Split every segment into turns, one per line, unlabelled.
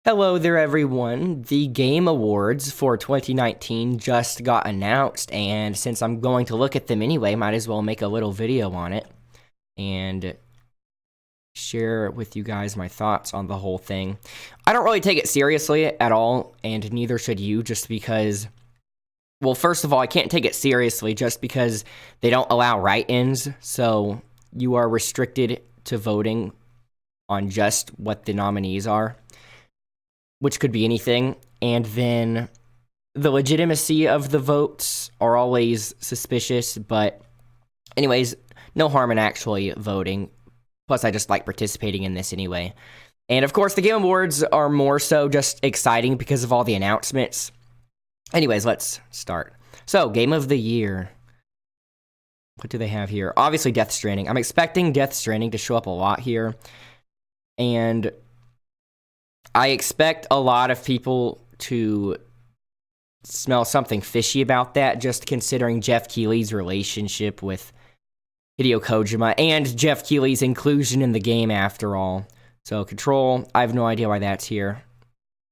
Hello there, everyone. The Game Awards for 2019 just got announced, and since I'm going to look at them anyway, might as well make a little video on it and share with you guys my thoughts on the whole thing. I don't really take it seriously at all, and neither should you, just because, well, first of all, I can't take it seriously just because they don't allow write-ins, so you are restricted to voting on just what the nominees are, which could be anything, and then the legitimacy of the votes are always suspicious, but anyways, no harm in actually voting. Plus, I just like participating in this anyway. And of course, the Game Awards are more so just exciting because of all the announcements. Anyways, let's start. So, Game of the Year. What do they have here? Obviously, Death Stranding. I'm expecting Death Stranding to show up a lot here. And I expect a lot of people to smell something fishy about that, just considering Jeff Keighley's relationship with Hideo Kojima and Jeff Keighley's inclusion in the game after all. So, Control, I have no idea why that's here.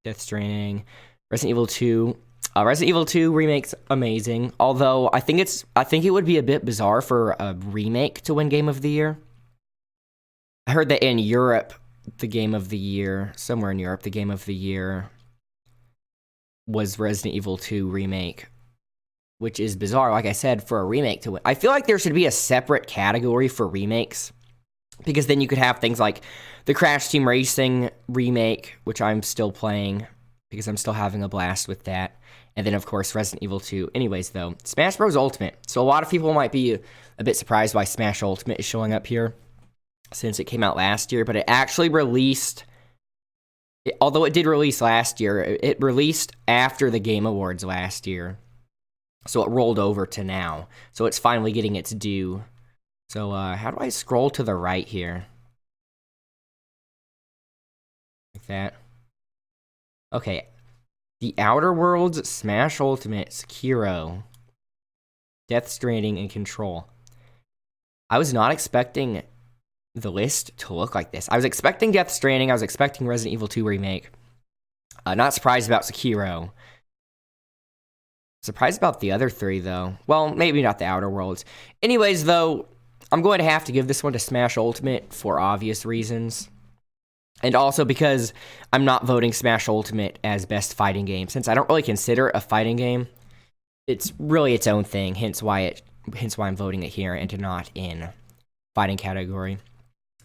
Death Stranding, Resident Evil 2. Resident Evil 2 remake's amazing, although I think it would be a bit bizarre for a remake to win Game of the Year. I heard that in Europe, the Game of the Year, somewhere in Europe, the Game of the Year was Resident Evil 2 Remake, which is bizarre, like I said, for a remake to win. I feel like there should be a separate category for remakes, because then you could have things like the Crash Team Racing Remake, which I'm still playing, because I'm still having a blast with that, and then, of course, Resident Evil 2. Anyways, though, Smash Bros. Ultimate. So a lot of people might be a bit surprised why Smash Ultimate is showing up here, since it came out last year, but it actually released, although it did release last year, it released after the Game Awards last year, so it rolled over to now, so it's finally getting its due. So, how do I scroll to the right here? Like that. Okay. The Outer Worlds, Smash Ultimate, Sekiro, Death Stranding, and Control. I was not expecting the list to look like this. I was expecting Death Stranding. I was expecting Resident Evil 2 Remake. Not surprised about Sekiro. Surprised about the other three, though. Well, maybe not the Outer Worlds. Anyways, though, I'm going to have to give this one to Smash Ultimate for obvious reasons. And also because I'm not voting Smash Ultimate as best fighting game. Since I don't really consider it a fighting game, it's really its own thing. Hence why I'm voting it here and not in fighting category.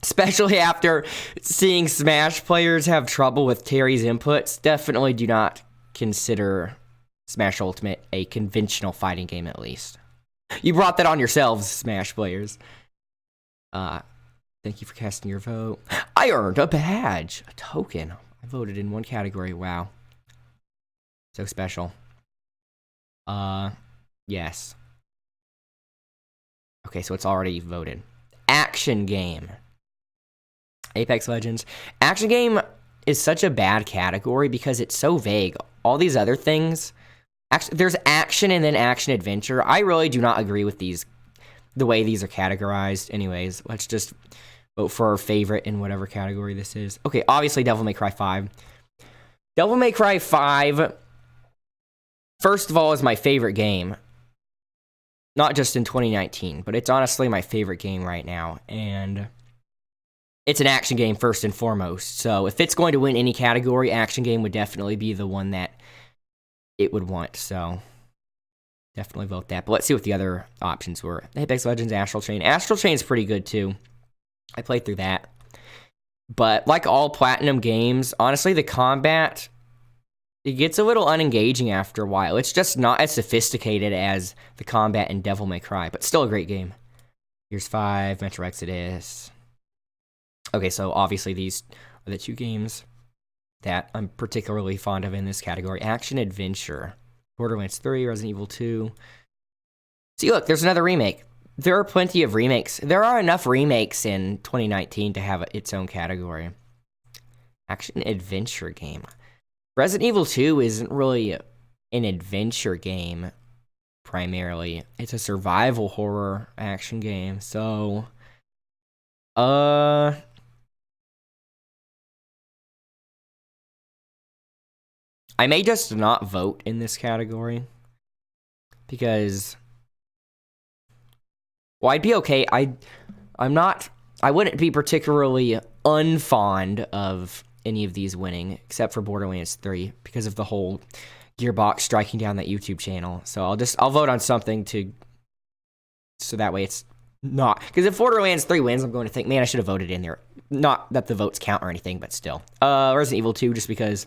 Especially after seeing Smash players have trouble with Terry's inputs, definitely do not consider Smash Ultimate a conventional fighting game, at least. You brought that on yourselves, Smash players. Thank you for casting your vote. I earned a badge, a token. I voted in one category, wow. So special. Yes. Okay, so it's already voted. Action game. Apex Legends. Action game is such a bad category because it's so vague. All these other things, there's action and then action adventure. I really do not agree with these, the way these are categorized. Anyways, let's just vote for our favorite in whatever category this is. Okay, obviously Devil May Cry 5. Devil May Cry 5, first of all, is my favorite game. Not just in 2019, but it's honestly my favorite game right now. And it's an action game first and foremost, so if it's going to win any category, action game would definitely be the one that it would want, so definitely vote that. But let's see what the other options were. Apex Legends, Astral Chain. Astral Chain's pretty good, too. I played through that. But like all Platinum games, honestly, the combat, it gets a little unengaging after a while. It's just not as sophisticated as the combat in Devil May Cry, but still a great game. Gears 5, Metro Exodus. Okay, so obviously these are the two games that I'm particularly fond of in this category. Action Adventure. Borderlands 3, Resident Evil 2. See, look, there's another remake. There are plenty of remakes. There are enough remakes in 2019 to have its own category. Action Adventure game. Resident Evil 2 isn't really an adventure game, primarily. It's a survival horror action game, so I may just not vote in this category because, well, I'd be okay. I wouldn't be particularly unfond of any of these winning, except for Borderlands 3, because of the whole Gearbox striking down that YouTube channel. So I'll vote on something so that way it's not, because if Borderlands 3 wins, I'm going to think, man, I should have voted in there. Not that the votes count or anything, but still. Resident Evil 2, just because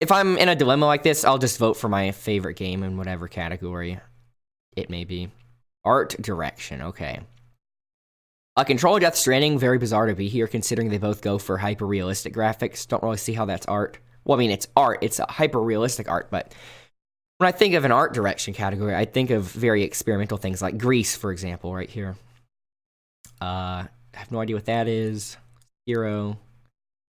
if I'm in a dilemma like this, I'll just vote for my favorite game in whatever category it may be. Art direction, okay. Control and Death Stranding, very bizarre to be here, considering they both go for hyper-realistic graphics. Don't really see how that's art. Well, I mean, it's art. It's a hyper-realistic art, but when I think of an art direction category, I think of very experimental things like Grease, for example, right here. I have no idea what that is. Hero.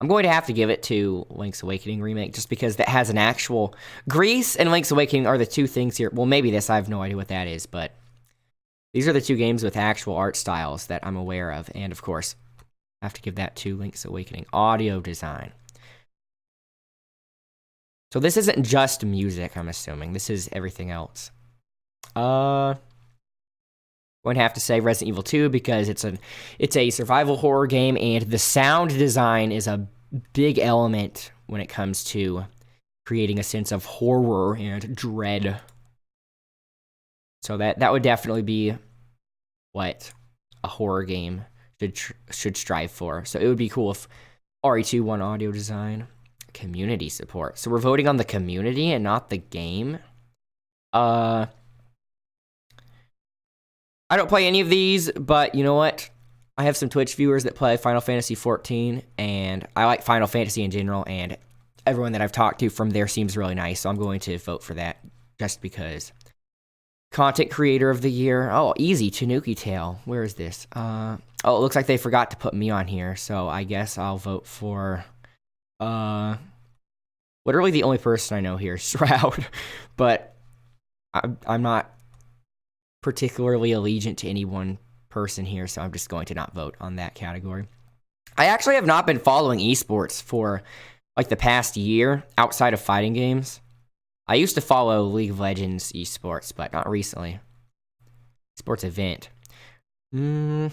I'm going to have to give it to Link's Awakening Remake, just because that has an actual... Grease and Link's Awakening are the two things here. Well, maybe this, I have no idea what that is, but these are the two games with actual art styles that I'm aware of. And, of course, I have to give that to Link's Awakening. Audio design. So this isn't just music, I'm assuming. This is everything else. Going to have to say Resident Evil 2 because it's a survival horror game, and the sound design is a big element when it comes to creating a sense of horror and dread. So that would definitely be what a horror game should strive for. So it would be cool if RE2 won audio design. Community support. So we're voting on the community and not the game. I don't play any of these, but you know what? I have some Twitch viewers that play Final Fantasy XIV, and I like Final Fantasy in general, and everyone that I've talked to from there seems really nice, so I'm going to vote for that just because. Content Creator of the Year. Oh, easy. Tanuki Tale. Where is this? Oh, it looks like they forgot to put me on here, so I guess I'll vote for... literally the only person I know here is Shroud, but I'm not particularly allegiant to any one person here, so I'm just going to not vote on that category. I actually have not been following esports for like the past year outside of fighting games. I used to follow League of Legends esports, but not recently. Sports event. EVO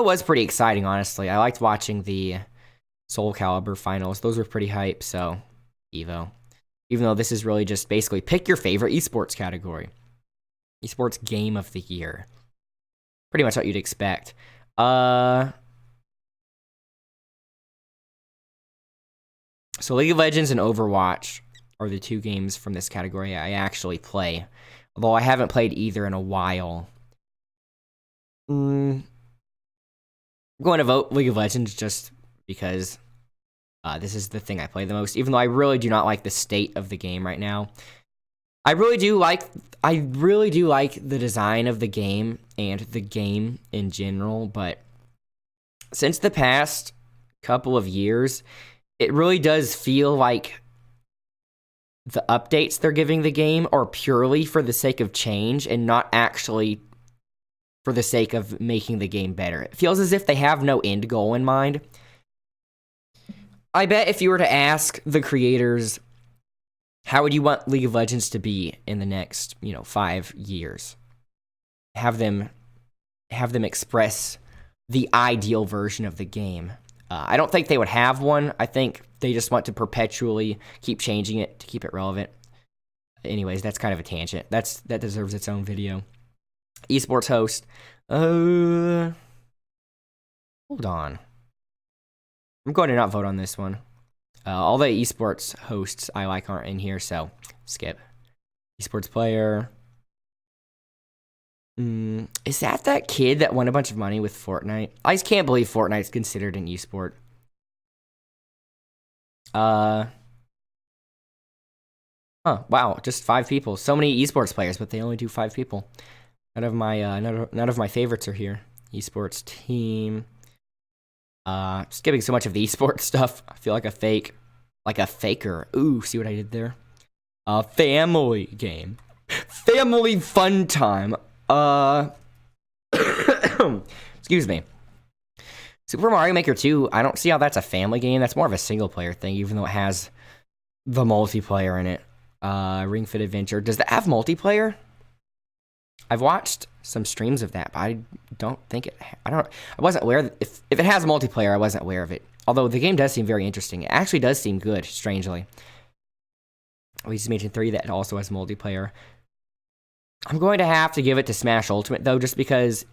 was pretty exciting, honestly. I liked watching the Soul Calibur finals. Those were pretty hype, so EVO. Even though this is really just basically pick your favorite esports category. Esports game of the year. Pretty much what you'd expect. So League of Legends and Overwatch are the two games from this category I actually play. Although I haven't played either in a while. I'm going to vote League of Legends just because this is the thing I play the most, even though I really do not like the state of the game right now. I really do like the design of the game and the game in general, but since the past couple of years, it really does feel like the updates they're giving the game are purely for the sake of change and not actually for the sake of making the game better. It feels as if they have no end goal in mind. I bet if you were to ask the creators, how would you want League of Legends to be in the next, 5 years? Have them express the ideal version of the game. I don't think they would have one. I think they just want to perpetually keep changing it to keep it relevant. Anyways, that's kind of a tangent. That deserves its own video. Esports host. Hold on. I'm going to not vote on this one. All the esports hosts I like aren't in here, so skip. Esports player. Is that kid that won a bunch of money with Fortnite? I just can't believe Fortnite's considered an esport. Wow, just 5 people. So many esports players, but they only do 5 people. None of my favorites are here. Esports team. Skipping so much of the esports stuff. I feel like a faker. Ooh, see what I did there? Family game. Family fun time. Excuse me. Super Mario Maker 2, I don't see how that's a family game. That's more of a single-player thing, even though it has the multiplayer in it. Ring Fit Adventure. Does that have multiplayer? I've watched some streams of that, but I don't think it... I wasn't aware... If it has multiplayer, I wasn't aware of it. Although the game does seem very interesting. It actually does seem good, strangely. Luigi's Mansion 3, that also has multiplayer. I'm going to have to give it to Smash Ultimate, though, just because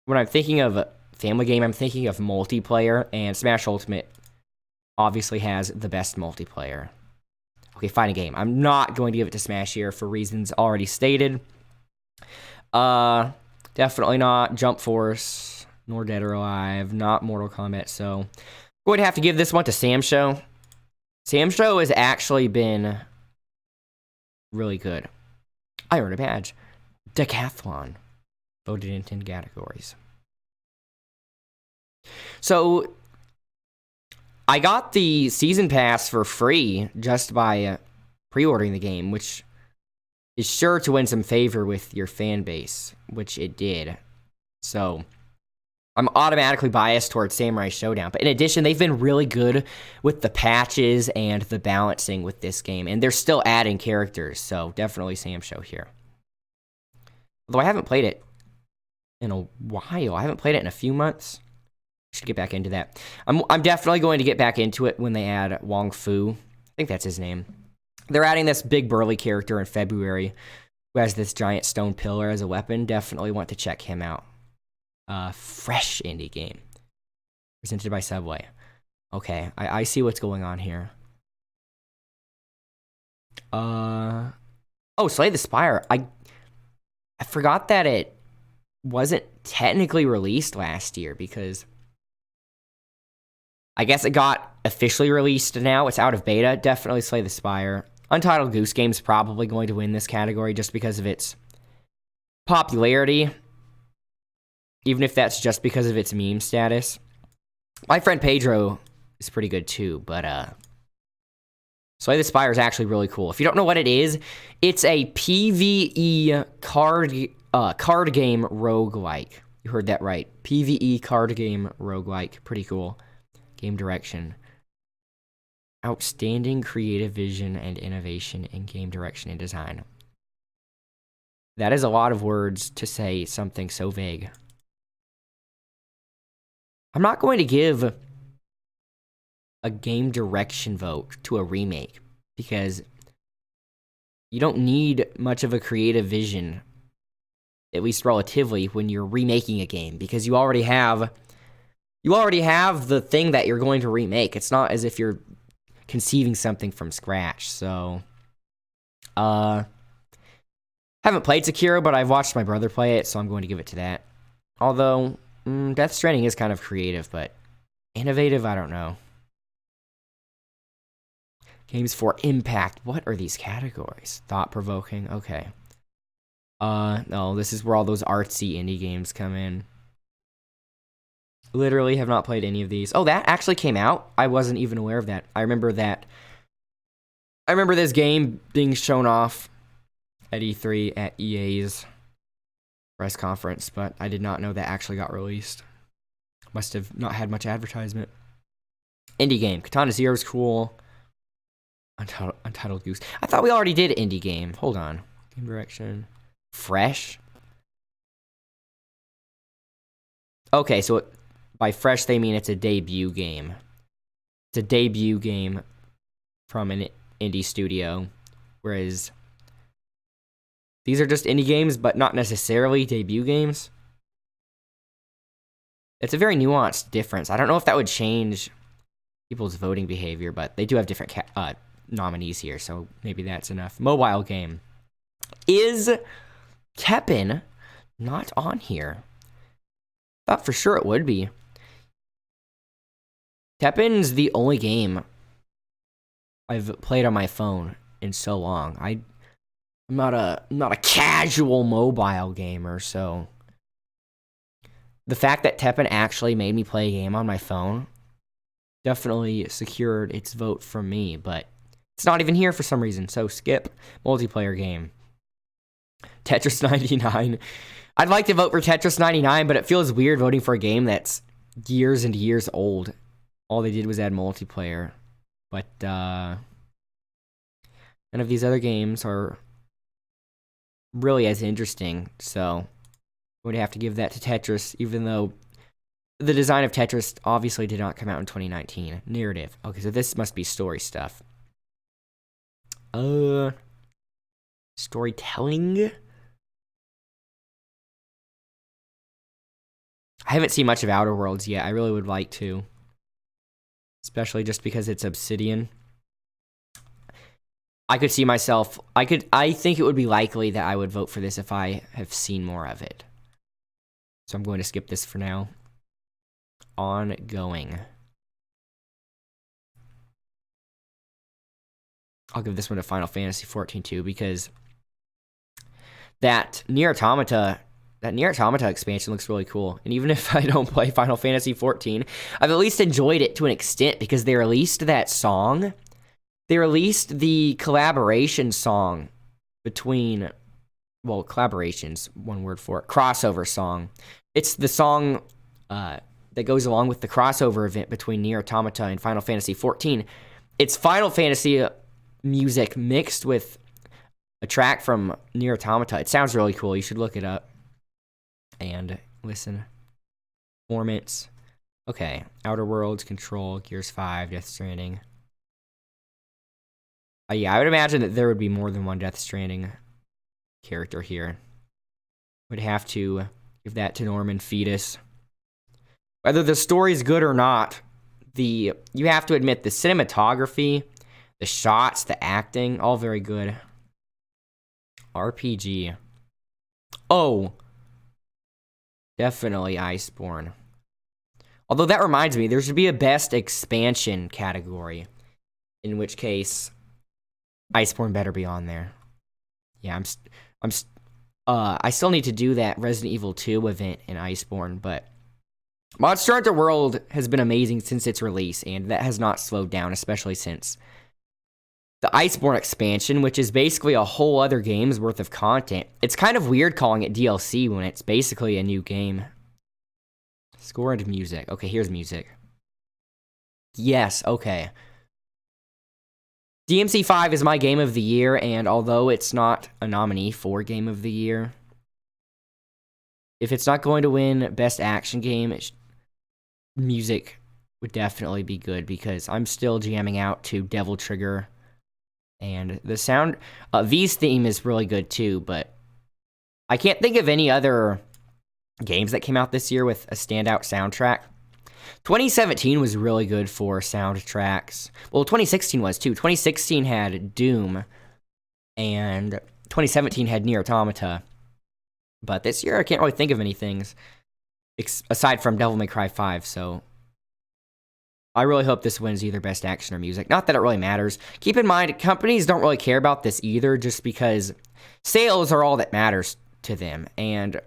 when I'm thinking of a family game, I'm thinking of multiplayer, and Smash Ultimate obviously has the best multiplayer. Okay, fighting game. I'm not going to give it to Smash here for reasons already stated. Definitely not Jump Force, nor Dead or Alive, not Mortal Kombat, so I'm going to have to give this one to Sam Show. Sam Show has actually been really good. I earned a badge. Decathlon. Voted in 10 categories. So, I got the Season Pass for free just by pre-ordering the game, which is sure to win some favor with your fan base, which it did. So, I'm automatically biased towards Samurai Showdown. But in addition, they've been really good with the patches and the balancing with this game. And they're still adding characters, so definitely Sam Show here. Although I haven't played it in a while. I haven't played it in a few months. Should get back into that. I'm definitely going to get back into it when they add Wong Fu. I think that's his name. They're adding this big burly character in February who has this giant stone pillar as a weapon. Definitely want to check him out. Fresh indie game. Presented by Subway. Okay, I see what's going on here. Oh, Slay the Spire. I forgot that it wasn't technically released last year because I guess it got officially released now. It's out of beta. Definitely Slay the Spire. Untitled Goose Game's probably going to win this category just because of its popularity. Even if that's just because of its meme status. My friend Pedro is pretty good too, but Slay the Spire is actually really cool. If you don't know what it is, it's a PvE card game roguelike. You heard that right. PvE card game roguelike. Pretty cool. Game direction. Outstanding creative vision and innovation in game direction and design. That is a lot of words to say something so vague. I'm not going to give a game direction vote to a remake because you don't need much of a creative vision, at least relatively, when you're remaking a game because you already have the thing that you're going to remake. It's not as if you're conceiving something from scratch. So, haven't played Sekiro, but I've watched my brother play it, so I'm going to give it to that. Although, Death Stranding is kind of creative, but innovative, I don't know. Games for impact. What are these categories? Thought-provoking. Okay. No, this is where all those artsy indie games come in. Literally have not played any of these. Oh, that actually came out? I wasn't even aware of that. I remember this game being shown off at E3 at EA's press conference, but I did not know that actually got released. Must have not had much advertisement. Indie game. Katana Zero is cool. Untitled Goose. I thought we already did indie game. Hold on. Game direction. Fresh. Okay, so by fresh they mean it's a debut game. It's a debut game from an indie studio, whereas these are just indie games, but not necessarily debut games. It's a very nuanced difference. I don't know if that would change people's voting behavior, but they do have different nominees here, so maybe that's enough. Mobile game. Is Teppen not on here? Thought for sure it would be. Teppen's the only game I've played on my phone in so long. I'm not a casual mobile gamer, so the fact that Teppen actually made me play a game on my phone definitely secured its vote from me, but it's not even here for some reason, so skip. Multiplayer game. Tetris 99. I'd like to vote for Tetris 99, but it feels weird voting for a game that's years and years old. All they did was add multiplayer. But none of these other games are really as interesting, so I would have to give that to Tetris, even though the design of Tetris obviously did not come out in 2019. Narrative. Okay, so this must be story stuff. Storytelling? I haven't seen much of Outer Worlds yet. I really would like to. Especially just because it's Obsidian. I could see myself... I think it would be likely that I would vote for this if I have seen more of it. So I'm going to skip this for now. Ongoing. I'll give this one to Final Fantasy XIV too, because that Nier Automata expansion looks really cool. And even if I don't play Final Fantasy XIV, I've at least enjoyed it to an extent because they released that song. They released the collaboration song between, well, collaboration's one word for it, crossover song. It's the song that goes along with the crossover event between Nier Automata and Final Fantasy XIV. It's Final Fantasy music mixed with a track from Nier Automata. It sounds really cool. You should look it up and listen. Performance. Okay. Outer Worlds, Control, Gears 5, Death Stranding. Yeah, I would imagine that there would be more than one Death Stranding character here. Would have to give that to Norman Fetus. Whether the story's good or not, you have to admit the cinematography, the shots, the acting, all very good. RPG. Oh. Definitely Iceborne. Although that reminds me, there should be a best expansion category. In which case, Iceborne better be on there. Yeah, I still need to do that Resident Evil 2 event in Iceborne, but Monster Hunter World has been amazing since its release, and that has not slowed down, especially since the Iceborne expansion, which is basically a whole other game's worth of content. It's kind of weird calling it DLC when it's basically a new game. Score and music. Okay, here's music. Yes, okay. DMC5 is my game of the year, and although it's not a nominee for Game of the Year, if it's not going to win Best Action Game, music would definitely be good, because I'm still jamming out to Devil Trigger, and the sound... V's theme is really good too, but I can't think of any other games that came out this year with a standout soundtrack. 2017 was really good for soundtracks. Well, 2016 was too. 2016 had Doom, and 2017 had Nier Automata. But this year, I can't really think of any things aside from Devil May Cry 5, so I really hope this wins either Best Action or Music. Not that it really matters. Keep in mind, companies don't really care about this either, just because sales are all that matters to them, and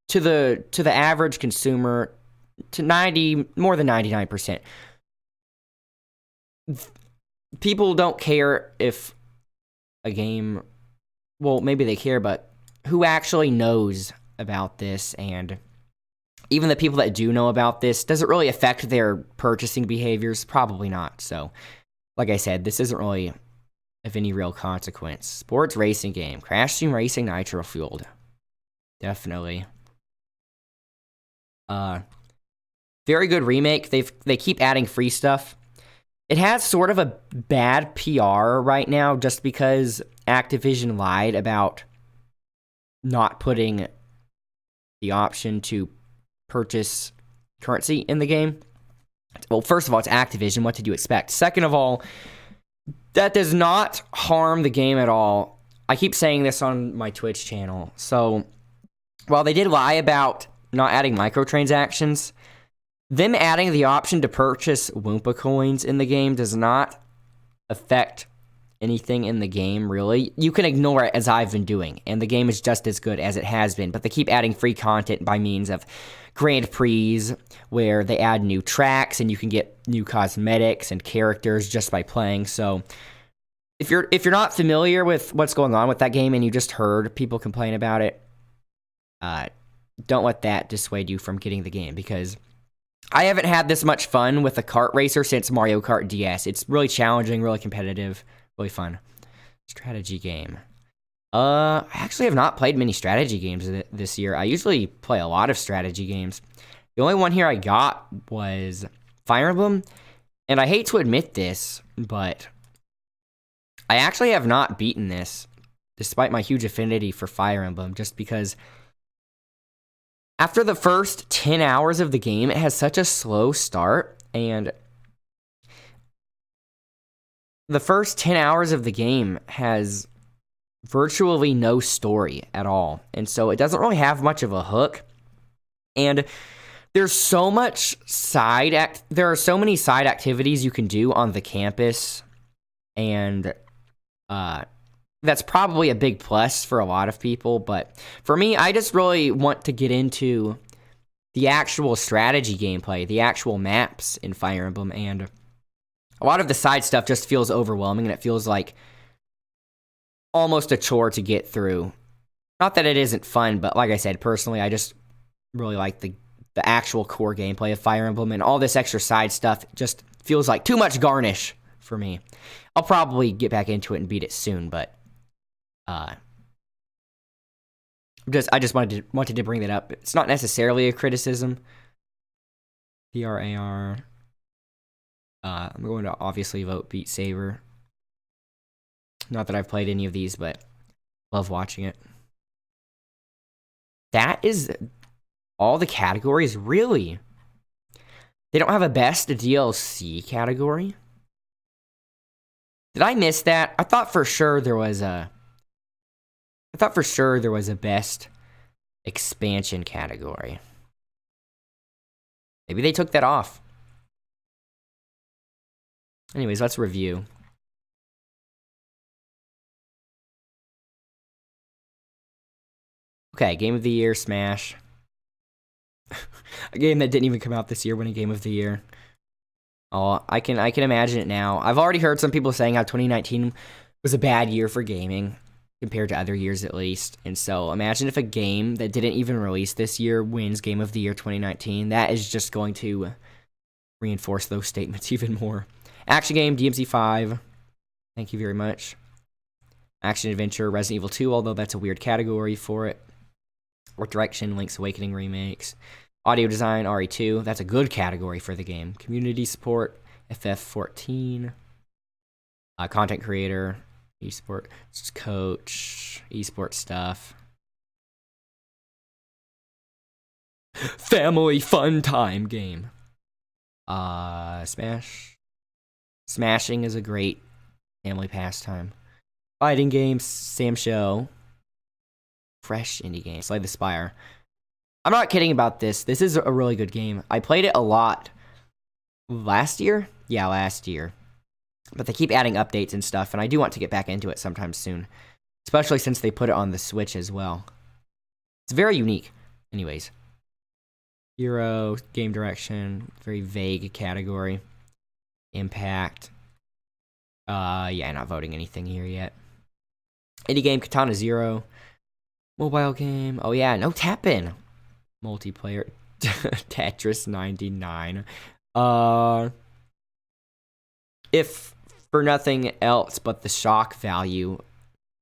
to the average consumer, to more than 99%, people don't care if a game, well, maybe they care, but who actually knows about this? And even the people that do know about this, does it really affect their purchasing behaviors? Probably not. So, like I said, this isn't really of any real consequence. Sports racing game. Crash Team Racing Nitro Fueled. Definitely. Very good remake. They keep adding free stuff. It has sort of a bad PR right now just because Activision lied about not putting the option to purchase currency in the game. Well, first of all, it's Activision. What did you expect? Second of all, that does not harm the game at all. I keep saying this on my Twitch channel. So, while they did lie about not adding microtransactions, them adding the option to purchase Wumpa coins in the game does not affect anything in the game, really. You can ignore it, as I've been doing, and the game is just as good as it has been, but they keep adding free content by means of Grand Prix, where they add new tracks, and you can get new cosmetics and characters just by playing. So, if you're not familiar with what's going on with that game, and you just heard people complain about it, don't let that dissuade you from getting the game, because I haven't had this much fun with a kart racer since Mario Kart DS. It's really challenging, really competitive, really fun. Strategy game. I actually have not played many strategy games this year. I usually play a lot of strategy games. The only one here I got was Fire Emblem, and I hate to admit this, but I actually have not beaten this, despite my huge affinity for Fire Emblem, just because after the first 10 hours of the game, it has such a slow start, and the first 10 hours of the game has virtually no story at all. And so it doesn't really have much of a hook. And there's so much there are so many side activities you can do on the campus. And that's probably a big plus for a lot of people. But for me, I just really want to get into the actual strategy gameplay, the actual maps in Fire Emblem. And a lot of the side stuff just feels overwhelming, and it feels like almost a chore to get through. Not that it isn't fun, but like I said, personally, I just really like the actual core gameplay of Fire Emblem, and all this extra side stuff just feels like too much garnish for me. I'll probably get back into it and beat it soon, but I just wanted to bring that up. It's not necessarily a criticism. PRAR. I'm going to obviously vote Beat Saber. Not that I've played any of these, but love watching it. That is all the categories, really. They don't have a best DLC category. Did I miss that? I thought for sure there was a best expansion category. Maybe they took that off. Anyways, let's review. Okay, Game of the Year, Smash. A game that didn't even come out this year winning Game of the Year. Oh, I can imagine it now. I've already heard some people saying how 2019 was a bad year for gaming compared to other years at least. And so imagine if a game that didn't even release this year wins Game of the Year 2019. That is just going to reinforce those statements even more. Action game, DMC5. Thank you very much. Action adventure, Resident Evil 2, although that's a weird category for it. Art direction, Link's Awakening remakes. Audio design, RE2. That's a good category for the game. Community support, FF14. Content creator, esport coach, esport stuff. Family fun time game. Smash. Smashing is a great family pastime. Fighting games, Sam Show. Fresh indie game, Slay the Spire. I'm not kidding about this. This is a really good game. I played it a lot last year. Yeah, last year. But they keep adding updates and stuff, and I do want to get back into it sometime soon. Especially since they put it on the Switch as well. It's very unique. Anyways. Hero, game direction, very vague category. Impact. Yeah, not voting anything here yet. Indie game, Katana Zero. Mobile game. Oh yeah, no tap-in. Multiplayer. Tetris 99. If for nothing else but the shock value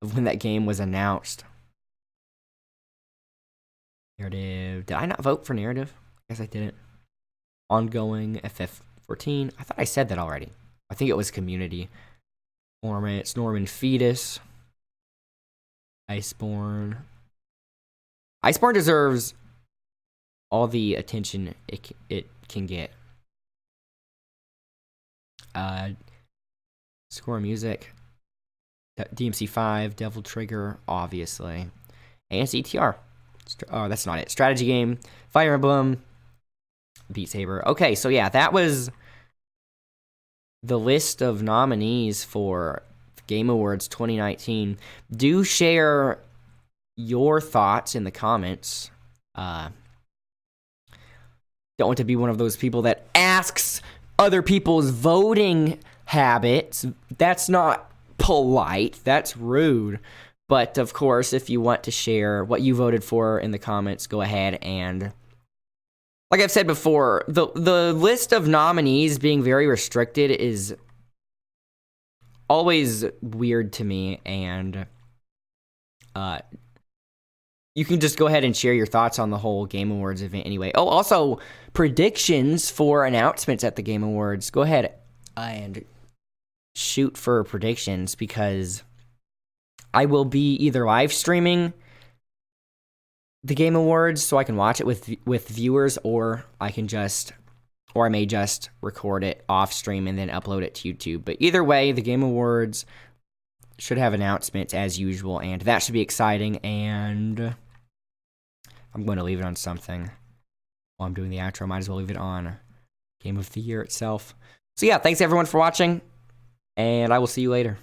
of when that game was announced. Narrative. Did I not vote for narrative? I guess I didn't. Ongoing. FF14. I thought I said that already. I think it was community. It's Norman Fetus. Iceborne. Iceborne deserves all the attention it can get. Score music. DMC5, Devil Trigger, obviously. And CTR. Oh, that's not it. Strategy game. Fire Emblem. Beat Saber. Okay, so yeah, that was the list of nominees for Game Awards 2019. Do share your thoughts in the comments. Don't want to be one of those people that asks other people's voting habits. That's not polite. That's rude. But of course, if you want to share what you voted for in the comments, go ahead and like I've said before, the list of nominees being very restricted is always weird to me, and you can just go ahead and share your thoughts on the whole Game Awards event anyway. Oh, also, predictions for announcements at the Game Awards. Go ahead and shoot for predictions, because I will be either live streaming the Game Awards so I can watch it with viewers, or I may just record it off stream and then upload it to YouTube. But either way, the Game Awards should have announcements as usual, and that should be exciting. And I'm going to leave it on something while I'm doing the outro. Might as well leave it on Game of the Year itself. So yeah, thanks everyone for watching, and I will see you later.